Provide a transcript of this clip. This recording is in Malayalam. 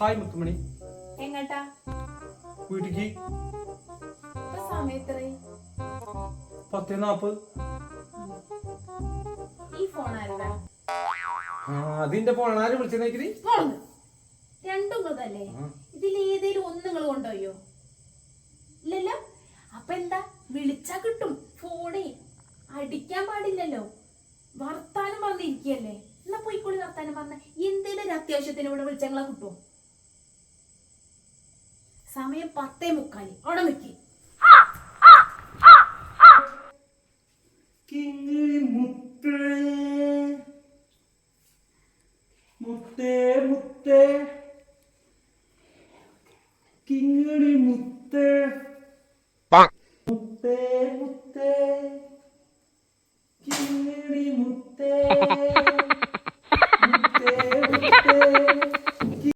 ഹായ് മുത്തുമണി. എങ്ങട്ടാ? വീട്ടിക്ക്. സമയത്രേ? 10:40. ഈ ഫോൺ ആരടാ? അതിന്റെ ഫോൺ ആര് വിളിച്ചേക്കരി? രണ്ടും ഇങ്ങതല്ലേ? ഇതിൽ ഏതേലും ഒന്ന് നിങ്ങൾ കൊണ്ടുപോയോ? ഇല്ലല്ലോ. അപ്പൊ എന്താ വിളിച്ചാ കിട്ടും? ഫോണേ അടിക്കാൻ പാടില്ലല്ലോ. വർത്താനം പറഞ്ഞിരിക്കല്ലേ? എന്നാ പോയിക്കോളി വർത്താനം പറഞ്ഞ. എന്തേലും ഒരു അത്യാവശ്യത്തിന് ഇവിടെ വിളിച്ചങ്ങളെ കിട്ടുമോ? സമയം 10:45. അവിടെ നിക്കി. മുത്തേ മുത്തേ കിങ്ങിണി മുത്തേ മുത്തേ മുത്തേ കിങ്ങിണി മുത്തേ മുത്തേ മുത്തേ